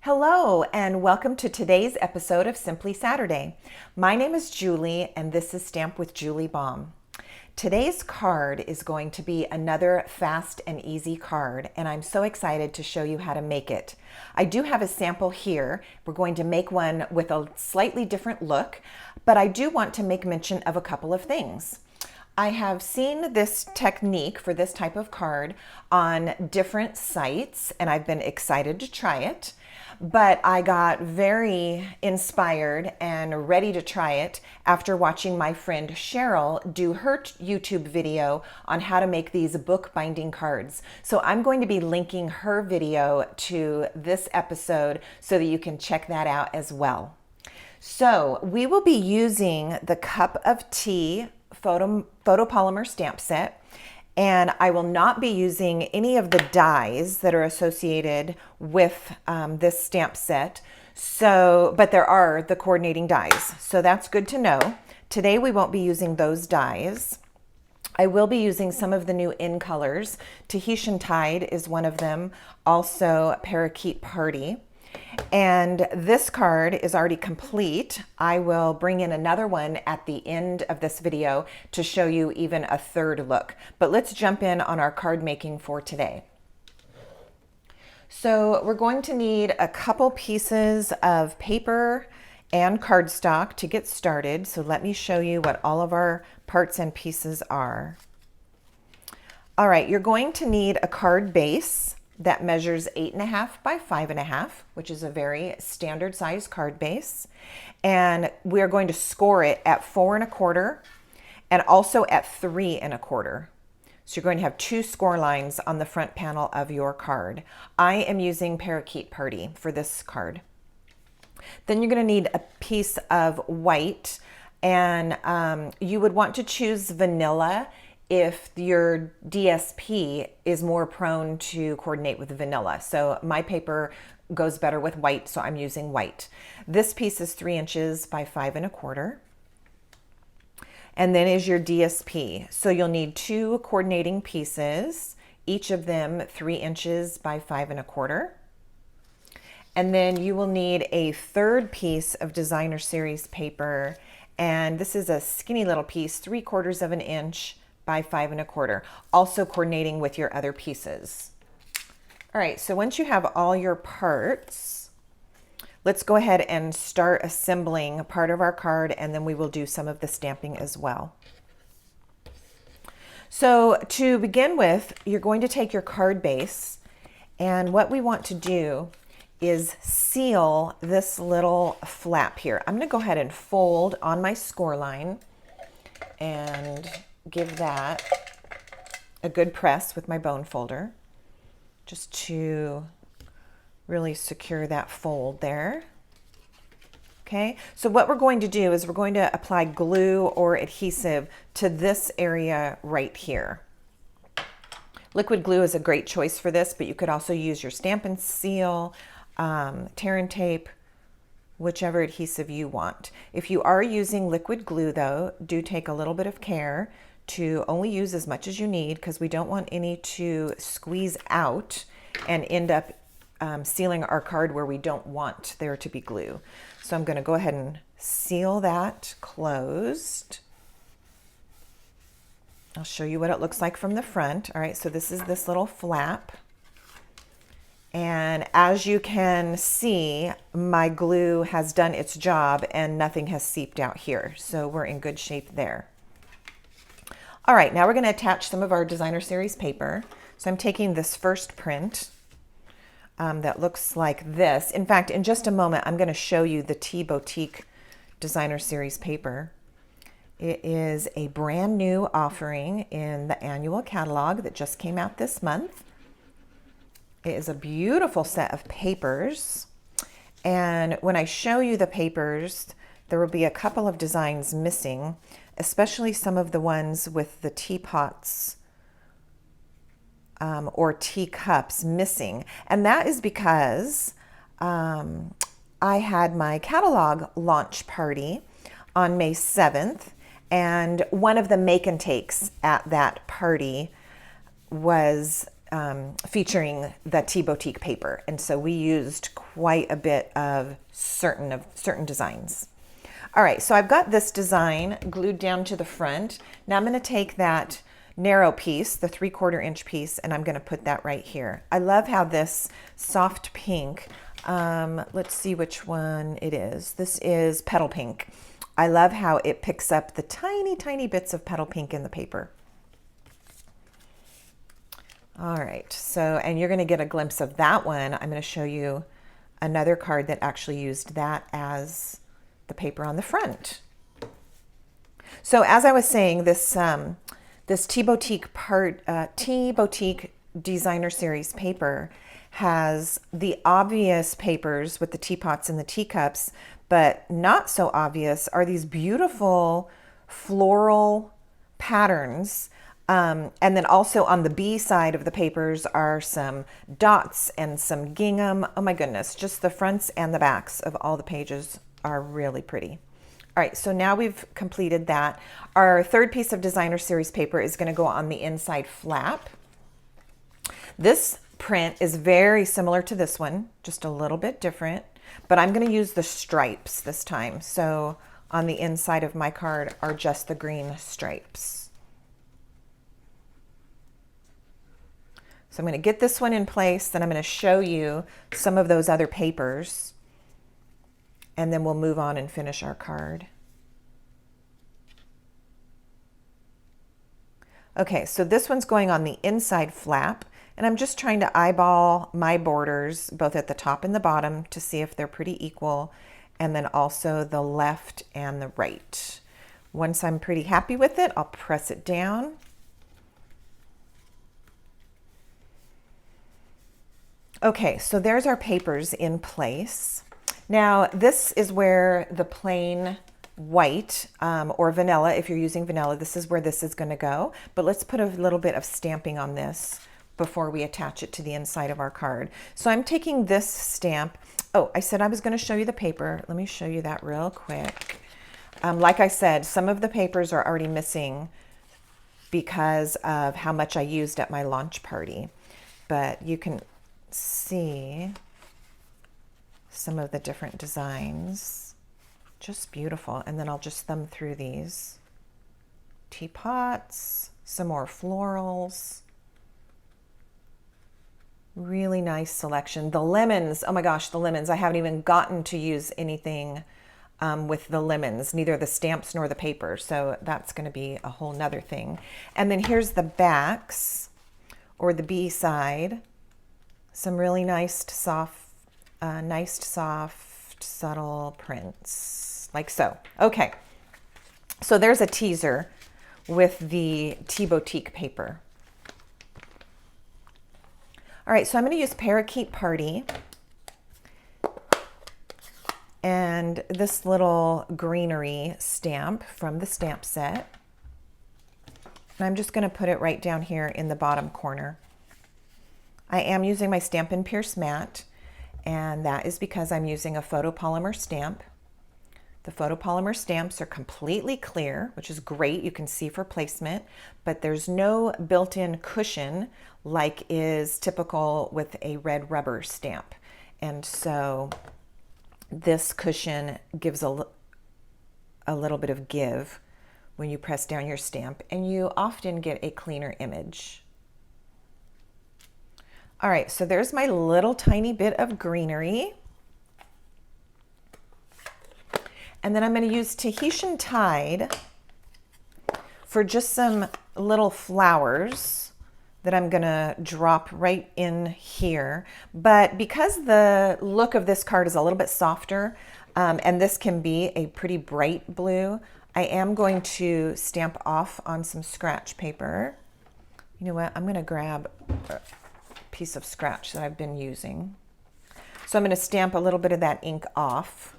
Hello, and welcome to today's episode of Simply Saturday. My name is Julie, and this is Stamp with Julie Baum. Today's card is going to be another fast and easy card, and I'm so excited to show you how to make it. I do have a sample here. We're going to make one with a slightly different look, but I do want to make mention of a couple of things. I have seen this technique for this type of card on different sites, and I've been excited to try it. But I got very inspired and ready to try it after watching my friend Cheryl do her YouTube video on how to make these bookbinding cards. So I'm going to be linking her video to this episode so that you can check that out as well. So we will be using the Cup of Tea photopolymer stamp set. And I will not be using any of the dies that are associated with this stamp set. But there are the coordinating dies. So that's good to know. Today we won't be using those dies. I will be using some of the new in colors. Tahitian Tide is one of them. Also Parakeet Party. And this card is already complete. I will bring in another one at the end of this video to show you even a third look. But let's jump in on our card making for today. So we're going to need a couple pieces of paper and cardstock to get started. So let me show you what all of our parts and pieces are. All right, you're going to need a card base that measures 8.5 by 5.5, which is a very standard size card base. And we are going to score it at 4.25 and also at 3.25. So you're going to have two score lines on the front panel of your card. I am using Parakeet Party for this card. Then you're going to need a piece of white, and you would want to choose vanilla if your DSP is more prone to coordinate with vanilla. So my paper goes better with white, so I'm using white. This piece is 3 inches by 5.25. And then is your DSP. So you'll need two coordinating pieces, each of them 3 inches by 5.25. And then you will need a third piece of designer series paper. And this is a skinny little piece, 3/4 of an inch by 5.25, also coordinating with your other pieces. All right, so once you have all your parts, let's go ahead and start assembling a part of our card, and then we will do some of the stamping as well. So to begin with, you're going to take your card base, and what we want to do is seal this little flap here. I'm going to go ahead and fold on my score line and give that a good press with my bone folder just to really secure that fold there. Okay, so what we're going to do is we're going to apply glue or adhesive to this area right here. Liquid glue is a great choice for this, but you could also use your Stampin' Seal, tear and tape, whichever adhesive you want. If you are using liquid glue though, do take a little bit of care to only use as much as you need, because we don't want any to squeeze out and end up sealing our card where we don't want there to be glue. So I'm going to go ahead and seal that closed. I'll show you what it looks like from the front. All right, so this is this little flap. And as you can see, my glue has done its job and nothing has seeped out here. So we're in good shape there. All right, now we're going to attach some of our designer series paper. So I'm taking this first print that looks like this. In fact, in just a moment, I'm going to show you the Tea Boutique designer series paper. It is a brand new offering in the annual catalog that just came out this month. It is a beautiful set of papers. And when I show you the papers, there will be a couple of designs missing, especially some of the ones with the teapots or teacups missing. And that is because I had my catalog launch party on May 7th, and one of the make and takes at that party was featuring the Tea Boutique paper. And so we used quite a bit of certain designs. All right, so I've got this design glued down to the front. Now I'm going to take that narrow piece, the 3/4 inch piece, and I'm going to put that right here. I love how this soft pink, let's see which one it is. This is Petal Pink. I love how it picks up the tiny, tiny bits of Petal Pink in the paper. All right, so, and you're going to get a glimpse of that one. I'm going to show you another card that actually used that as the paper on the front. So as I was saying, this Tea Boutique Designer Series paper has the obvious papers with the teapots and the teacups, but not so obvious are these beautiful floral patterns. And then also on the B side of the papers are some dots and some gingham. Oh my goodness, just the fronts and the backs of all the pages are really pretty. All right, so now we've completed that. Our third piece of Designer Series paper is going to go on the inside flap. This print is very similar to this one, just a little bit different, but I'm going to use the stripes this time. So on the inside of my card are just the green stripes. So I'm going to get this one in place, then I'm going to show you some of those other papers, and then we'll move on and finish our card. Okay, so this one's going on the inside flap, and I'm just trying to eyeball my borders both at the top and the bottom to see if they're pretty equal, and then also the left and the right. Once I'm pretty happy with it, I'll press it down. Okay, so there's our papers in place. Now, this is where the plain white or vanilla, if you're using vanilla, this is where this is going to go. But let's put a little bit of stamping on this before we attach it to the inside of our card. So I'm taking this stamp. Oh, I said I was going to show you the paper. Let me show you that real quick. Like I said, some of the papers are already missing because of how much I used at my launch party. But you can see some of the different designs. Just beautiful. And then I'll just thumb through these teapots, some more florals. Really nice selection. The lemons, oh my gosh, the lemons. I haven't even gotten to use anything with the lemons, neither the stamps nor the paper. So that's going to be a whole nother thing. And then here's the backs, or the B side. Some really nice, soft, subtle prints, like so. Okay, so there's a teaser with the Tea Boutique paper. All right, so I'm going to use Parakeet Party and this little greenery stamp from the stamp set. And I'm just going to put it right down here in the bottom corner. I am using my Stampin' Pierce mat, and that is because I'm using a photopolymer stamp. The photopolymer stamps are completely clear, which is great. You can see for placement, but there's no built-in cushion like is typical with a red rubber stamp. And so this cushion gives a little bit of give when you press down your stamp, and you often get a cleaner image. All right, so there's my little tiny bit of greenery. And then I'm going to use Tahitian Tide for just some little flowers that I'm going to drop right in here. But because the look of this card is a little bit softer, and this can be a pretty bright blue, I am going to stamp off on some scratch paper. You know what? I'm going to grab piece of scratch that I've been using. So I'm going to stamp a little bit of that ink off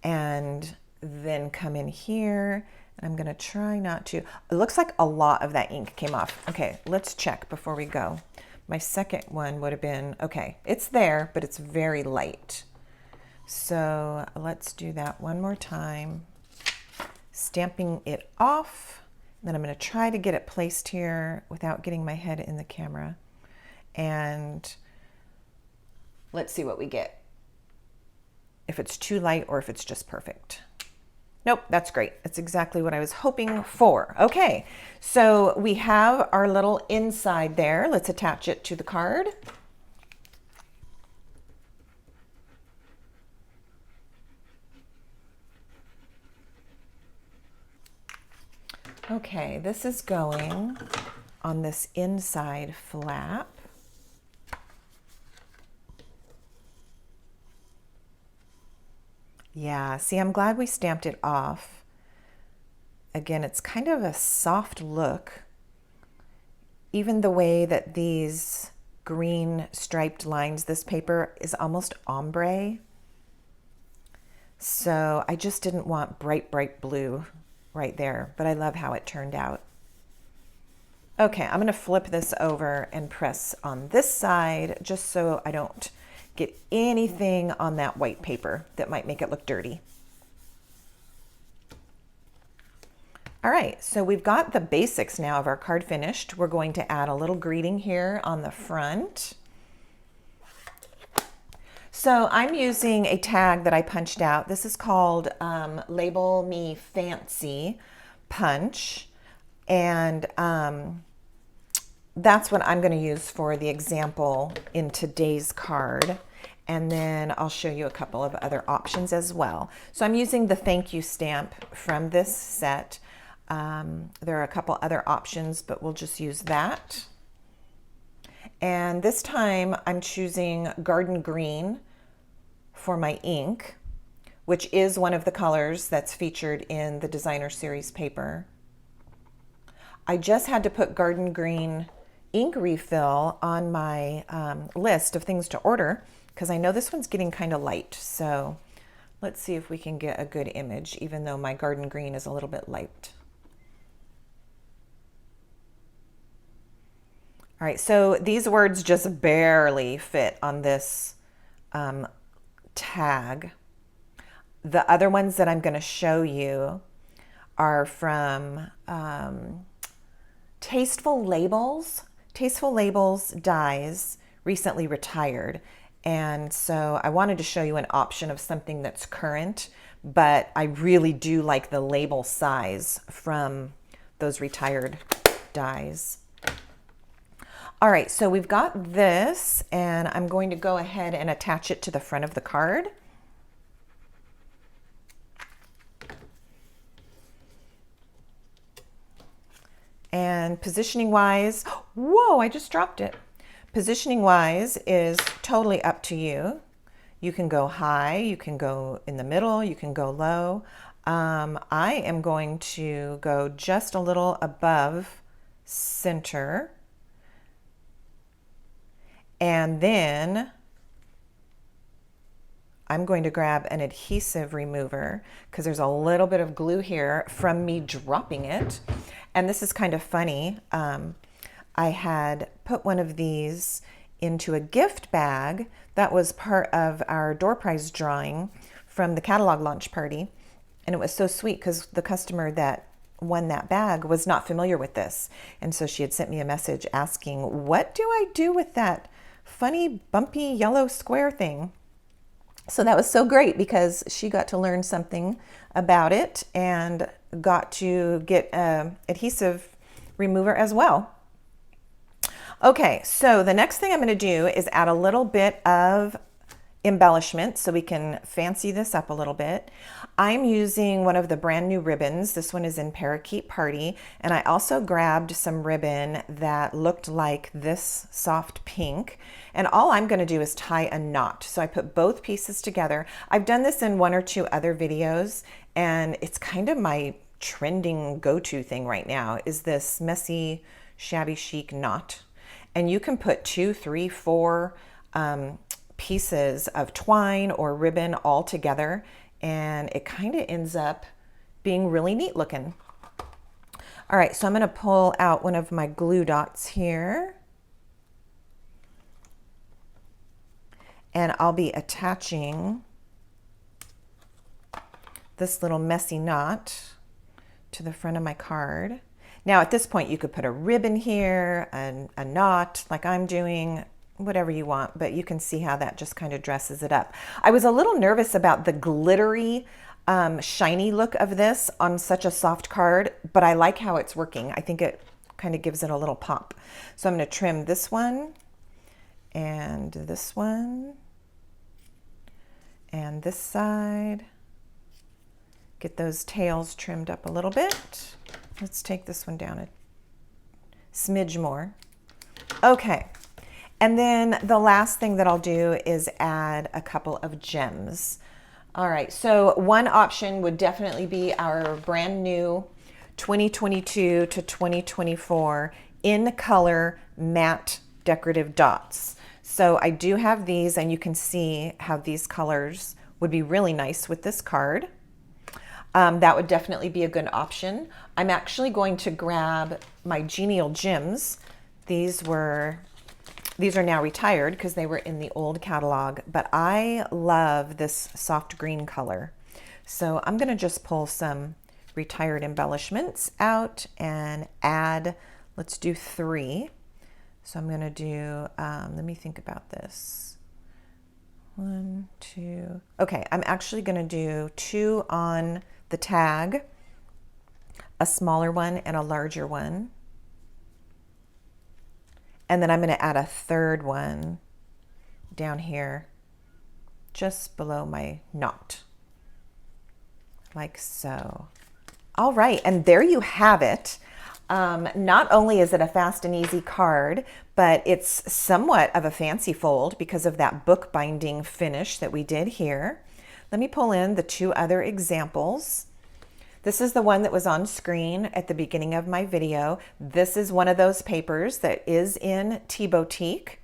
and then come in here, and I'm going to try not to. It looks like a lot of that ink came off. Okay, let's check before we go. My second one would have been, okay, it's there, but it's very light. So let's do that one more time. Stamping it off Then I'm going to try to get it placed here without getting my head in the camera. And let's see what we get. If it's too light or if it's just perfect. Nope, that's great. That's exactly what I was hoping for. Okay, so we have our little inside there. Let's attach it to the card. Okay, this is going on this inside flap. Yeah, see, I'm glad we stamped it off. Again, it's kind of a soft look. Even the way that these green striped lines, this paper is almost ombre. So I just didn't want bright, bright blue right there, but I love how it turned out. Okay, I'm gonna flip this over and press on this side just so I don't get anything on that white paper that might make it look dirty. All right, so we've got the basics now of our card finished. We're going to add a little greeting here on the front. So I'm using a tag that I punched out. This is called Label Me Fancy Punch. And that's what I'm going to use for the example in today's card. And then I'll show you a couple of other options as well. So I'm using the thank you stamp from this set. There are a couple other options, but we'll just use that. And this time I'm choosing Garden Green for my ink, which is one of the colors that's featured in the designer series paper. I just had to put Garden Green ink refill on my list of things to order because I know this one's getting kind of light. So let's see if we can get a good image, even though my Garden Green is a little bit light. All right, so these words just barely fit on this tag. The other ones that I'm going to show you are from Tasteful Labels. Tasteful Labels dies recently retired, and so I wanted to show you an option of something that's current, but I really do like the label size from those retired dies. All right, so we've got this, and I'm going to go ahead and attach it to the front of the card. And positioning wise, whoa, I just dropped it. Positioning wise is totally up to you. You can go high, you can go in the middle, you can go low. I am going to go just a little above center. And then I'm going to grab an adhesive remover because there's a little bit of glue here from me dropping it. And this is kind of funny. I had put one of these into a gift bag that was part of our door prize drawing from the catalog launch party. And it was so sweet because the customer that won that bag was not familiar with this. And so she had sent me a message asking, what do I do with that funny bumpy yellow square thing? So that was so great because she got to learn something about it and got to get an adhesive remover as well. Okay, so the next thing I'm going to do is add a little bit of embellishment so we can fancy this up a little bit. I'm using one of the brand new ribbons. This one is in Parakeet Party, and I also grabbed some ribbon that looked like this soft pink, and all I'm going to do is tie a knot. So I put both pieces together. I've done this in one or two other videos, and it's kind of my trending go-to thing right now is this messy shabby chic knot. And you can put 2, 3, 4 pieces of twine or ribbon all together, and it kind of ends up being really neat looking. All right, so I'm going to pull out one of my glue dots here, and I'll be attaching this little messy knot to the front of my card. Now at this point you could put a ribbon here, a knot like I'm doing, whatever you want, but you can see how that just kind of dresses it up. I was a little nervous about the glittery, shiny look of this on such a soft card, but I like how it's working. I think it kind of gives it a little pop. So I'm going to trim this one and this one and this side. Get those tails trimmed up a little bit. Let's take this one down a smidge more. Okay. And then the last thing that I'll do is add a couple of gems. All right, so one option would definitely be our brand new 2022 to 2024 in color matte decorative dots. So I do have these, and you can see how these colors would be really nice with this card. That would definitely be a good option. I'm actually going to grab my Genial Gems. These are now retired because they were in the old catalog, but I love this soft green color. So I'm going to just pull some retired embellishments out and add, let's do 3. So I'm going to do, let me think about this. 1, 2. Okay, I'm actually going to do 2 on the tag, a smaller one and a larger one. And then I'm going to add a 3rd one down here, just below my knot, like so. All right, and there you have it. Not only is it a fast and easy card, but it's somewhat of a fancy fold because of that bookbinding finish that we did here. Let me pull in the 2 other examples. This is the one that was on screen at the beginning of my video. This is one of those papers that is in Tea Boutique.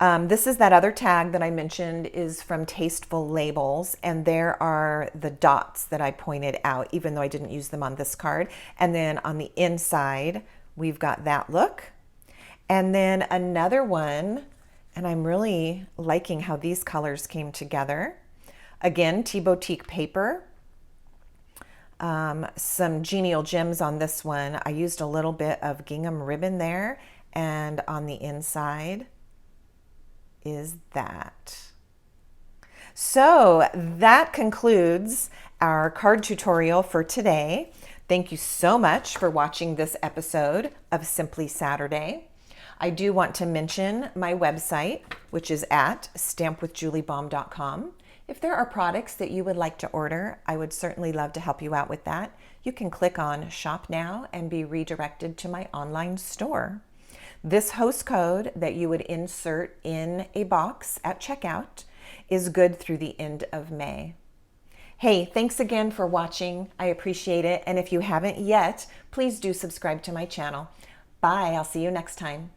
This is that other tag that I mentioned is from Tasteful Labels, and there are the dots that I pointed out, even though I didn't use them on this card. And then on the inside, we've got that look. And then another one, and I'm really liking how these colors came together. Again, Tea Boutique paper. Some Genial Gems on this one. I used a little bit of gingham ribbon there, and on the inside is that. So that concludes our card tutorial for today. Thank you so much for watching this episode of Simply Saturday. I do want to mention my website, which is at stampwithjuliebaum.com. If there are products that you would like to order, I would certainly love to help you out with that. You can click on Shop Now and be redirected to my online store. This host code that you would insert in a box at checkout is good through the end of May. Hey, thanks again for watching. I appreciate it. And if you haven't yet, please do subscribe to my channel. Bye. I'll see you next time.